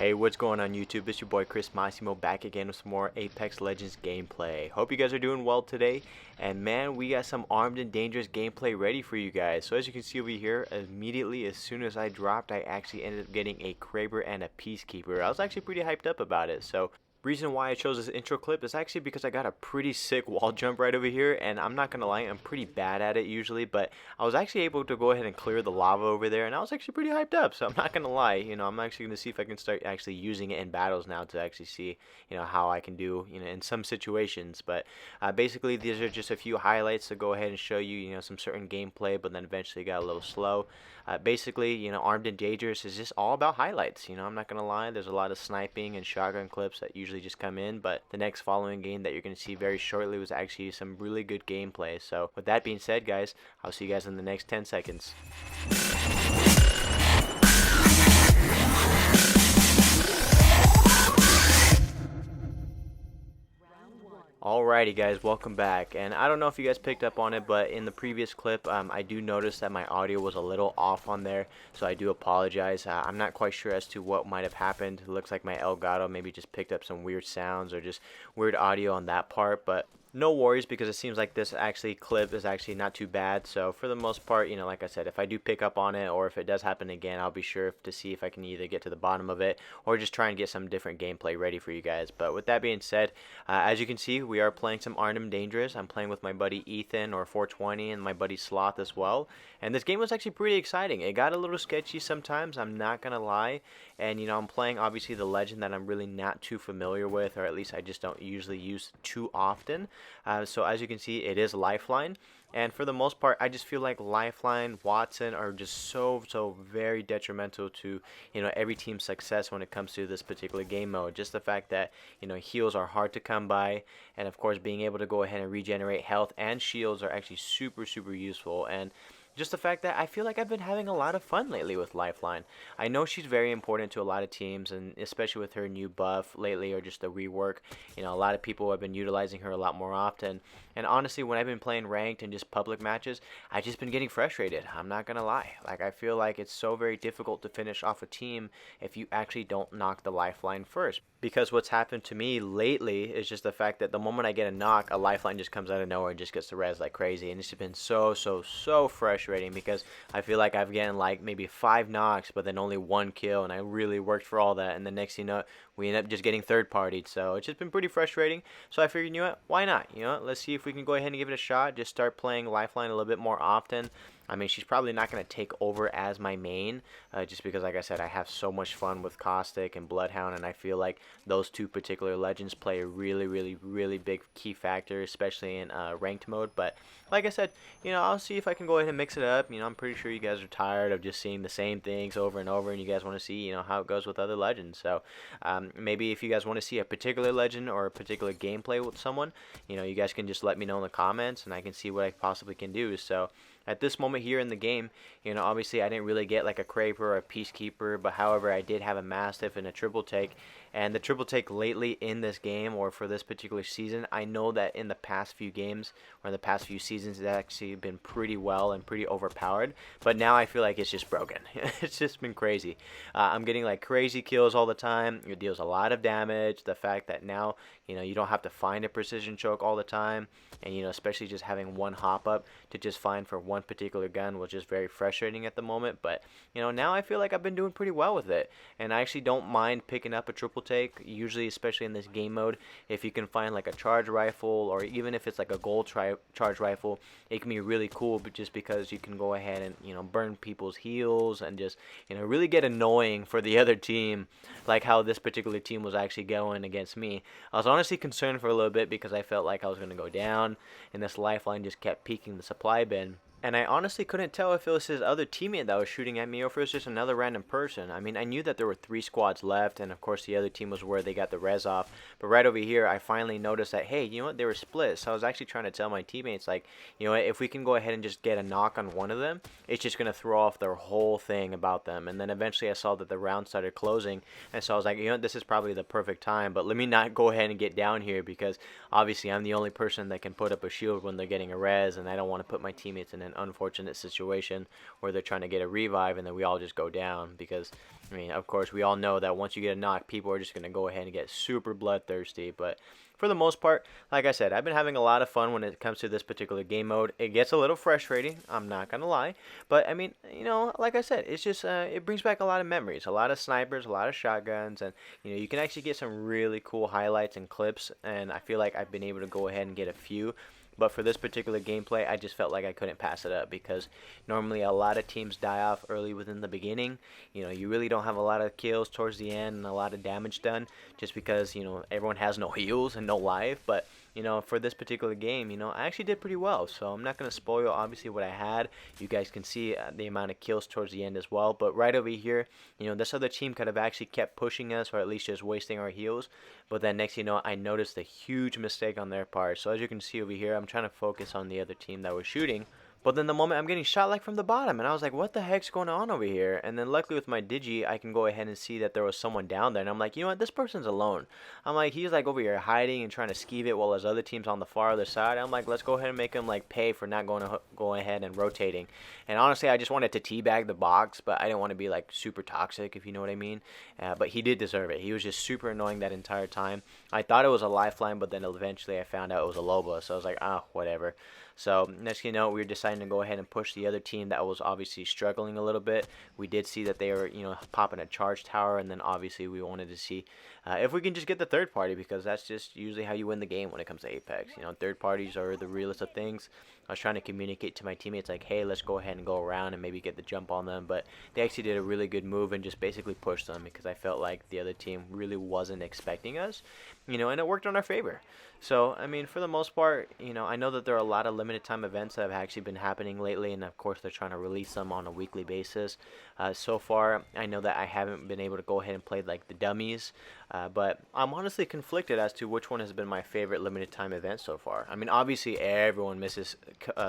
Hey, what's going on YouTube? It's your boy Chris Massimo back again with some more Apex Legends gameplay. Hope you guys are doing well today. And man, we got some Armed and Dangerous gameplay ready for you guys. So as you can see over here, immediately as soon as I dropped, I actually ended up getting a Kraber and a Peacekeeper. I was actually pretty hyped up about it. So reason why I chose this intro clip is actually because I got a pretty sick wall jump right over here, and I'm not gonna lie, I'm pretty bad at it usually, but I was actually able to go ahead and clear the lava over there, and I was actually pretty hyped up. So I'm not gonna lie, I'm actually gonna see if I can start actually using it in battles now to actually see how I can do in some situations. But basically these are just a few highlights to go ahead and show you some certain gameplay, but then eventually got a little slow. Basically, Armed and Dangerous is just all about highlights. I'm not gonna lie, there's a lot of sniping and shotgun clips that usually just come in, but the next following game that you're going to see very shortly was actually some really good gameplay. So with that being said, guys, I'll see you guys in the next 10 seconds. Alrighty guys, welcome back. And I don't know if you guys picked up on it, but in the previous clip I do notice that my audio was a little off on there, so I do apologize. I'm not quite sure as to what might have happened. It looks like my Elgato maybe just picked up some weird sounds or just weird audio on that part, but no worries, because it seems like this clip is actually not too bad. So for the most part, like I said, if I do pick up on it or if it does happen again, I'll be sure to see if I can either get to the bottom of it or just try and get some different gameplay ready for you guys. But with that being said, as you can see, we are playing some Armed and Dangerous. I'm playing with my buddy Ethan, or 420, and my buddy Sloth as well. And this game was actually pretty exciting. It got a little sketchy sometimes, I'm not gonna lie. And I'm playing obviously the legend that I'm really not too familiar with, or at least I just don't usually use too often. So as you can see, it is Lifeline, and for the most part I just feel like Lifeline, Wattson are just so very detrimental to every team's success when it comes to this particular game mode. Just the fact that heals are hard to come by, and of course being able to go ahead and regenerate health and shields are actually super useful. And just the fact that I feel like I've been having a lot of fun lately with Lifeline. I know she's very important to a lot of teams, and especially with her new buff lately, or just the rework, a lot of people have been utilizing her a lot more often. And honestly, when I've been playing ranked and just public matches, I've just been getting frustrated. I'm not gonna lie. Like, I feel like it's so very difficult to finish off a team if you actually don't knock the Lifeline first. Because what's happened to me lately is just the fact that the moment I get a knock, a Lifeline just comes out of nowhere and just gets the res like crazy. And it's just been so frustrating, because I feel like I've gotten like maybe 5 knocks, but then only 1 kill, and I really worked for all that, and the next thing you know, we end up just getting third partied. So it's just been pretty frustrating. So I figured, why not? Let's see if we can go ahead and give it a shot. Just start playing Lifeline a little bit more often. I mean, she's probably not going to take over as my main, just because, like I said, I have so much fun with Caustic and Bloodhound, and I feel like those two particular legends play a really big key factor, especially in ranked mode. But like I said, I'll see if I can go ahead and mix it up. I'm pretty sure you guys are tired of just seeing the same things over and over, and you guys want to see, how it goes with other legends. So maybe if you guys want to see a particular legend or a particular gameplay with someone, you guys can just let me know in the comments, and I can see what I possibly can do. So at this moment here in the game, obviously I didn't really get like a Kraber or a Peacekeeper, but however I did have a Mastiff and a triple take. And the triple take lately in this game, or for this particular season, I know that in the past few games or in the past few seasons it's actually been pretty well and pretty overpowered, but now I feel like it's just broken. It's just been crazy. I'm getting like crazy kills all the time. It deals a lot of damage. The fact that now you don't have to find a precision choke all the time, and especially just having one hop up to just find for one particular gun was just very frustrating at the moment. But now I feel like I've been doing pretty well with it, and I actually don't mind picking up a triple take, usually, especially in this game mode. If you can find like a charge rifle, or even if it's like a gold charge rifle, it can be really cool, but just because you can go ahead and burn people's heals and just really get annoying for the other team, like how this particular team was actually going against me. I was honestly concerned for a little bit because I felt like I was going to go down, and this Lifeline just kept peeking the supply bin. And I honestly couldn't tell if it was his other teammate that was shooting at me, or if it was just another random person. I mean, I knew that there were 3 squads left, and of course the other team was where they got the res off. But right over here, I finally noticed that, hey, they were split. So I was actually trying to tell my teammates, like, if we can go ahead and just get a knock on one of them, it's just going to throw off their whole thing about them. And then eventually I saw that the round started closing, and so I was like, this is probably the perfect time, but let me not go ahead and get down here, because obviously I'm the only person that can put up a shield when they're getting a res, and I don't want to put my teammates in an an unfortunate situation where they're trying to get a revive and then we all just go down because, I mean, of course, we all know that once you get a knock, people are just going to go ahead and get super bloodthirsty. But for the most part, like I said, I've been having a lot of fun when it comes to this particular game mode. It gets a little frustrating, I'm not going to lie. But, I mean, you know, like I said, it's just, it brings back a lot of memories. A lot of snipers, a lot of shotguns, and, you know, you can actually get some really cool highlights and clips. And I feel like I've been able to go ahead and get a few. But for this particular gameplay, I just felt like I couldn't pass it up because normally a lot of teams die off early within the beginning. You know, you really don't have a lot of kills towards the end and a lot of damage done just because, you know, everyone has no heals and no life. But, you know, for this particular game, you know, I actually did pretty well. So I'm not going to spoil obviously what I had. You guys can see the amount of kills towards the end as well. But right over here, you know, this other team could have actually kept pushing us or at least just wasting our heals. But then next, you know, I noticed a huge mistake on their part. So as you can see over here, I'm trying to focus on the other team that was shooting. But then the moment I'm getting shot like from the bottom, and I was like, what the heck's going on over here? And then luckily with my digi, I can go ahead and see that there was someone down there. And I'm like, you know what, this person's alone. I'm like, he's like over here hiding and trying to skeeve it while his other team's on the far other side. I'm like, let's go ahead and make him like pay for not going ahead and rotating. And honestly, I just wanted to teabag the box, but I didn't want to be like super toxic, if you know what I mean. But he did deserve it. He was just super annoying that entire time. I thought it was a lifeline, but then eventually I found out it was a Loba. So I was like, whatever. So next thing you know, we were deciding to go ahead and push the other team that was obviously struggling a little bit. We did see that they were, you know, popping a charge tower, and then obviously we wanted to see if we can just get the third party, because that's just usually how you win the game when it comes to Apex. You know, third parties are the realest of things. I was trying to communicate to my teammates like, hey, let's go ahead and go around and maybe get the jump on them, but they actually did a really good move and just basically pushed them because I felt like the other team really wasn't expecting us, you know, and it worked in our favor. So, I mean, for the most part, you know, I know that there are a lot of limited time events that have actually been happening lately, and of course they're trying to release them on a weekly basis. So far, I know that I haven't been able to go ahead and play like the dummies, but I'm honestly conflicted as to which one has been my favorite limited time event so far. I mean, obviously everyone misses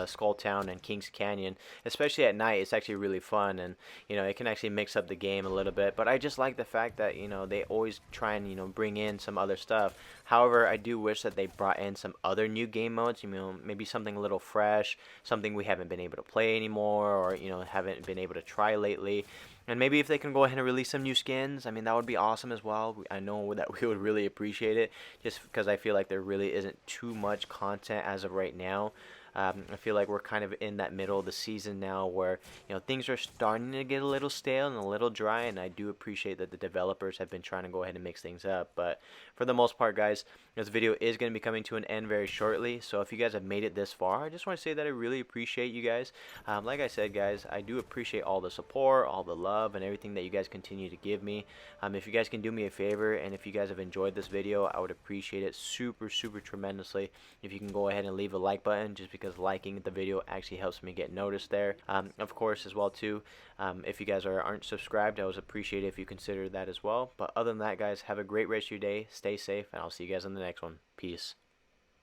Skull Town and Kings Canyon, especially at night. It's actually really fun, and you know, it can actually mix up the game a little bit. But I just like the fact that, you know, they always try and, you know, bring in some other stuff. However, I do wish that they brought in some other new game modes, you know, maybe something a little fresh, something we haven't been able to play anymore, or, you know, haven't been able to try lately. And maybe if they can go ahead and release some new skins, I mean, that would be awesome as well. I know that we would really appreciate it, just because I feel like there really isn't too much content as of right now. I feel like we're kind of in that middle of the season now where, you know, things are starting to get a little stale and a little dry, and I do appreciate that the developers have been trying to go ahead and mix things up. But for the most part, guys, this video is going to be coming to an end very shortly, so if you guys have made it this far, I just want to say that I really appreciate you guys. Like I said, guys, I do appreciate all the support, all the love, and everything that you guys continue to give me. If you guys can do me a favor, and if you guys have enjoyed this video, I would appreciate it super tremendously if you can go ahead and leave a like button, just because liking the video actually helps me get noticed there. Of course, as well too, if you guys aren't subscribed, I would appreciate it if you consider that as well. But other than that, guys, have a great rest of your day, stay safe, and I'll see you guys in the next one. Peace.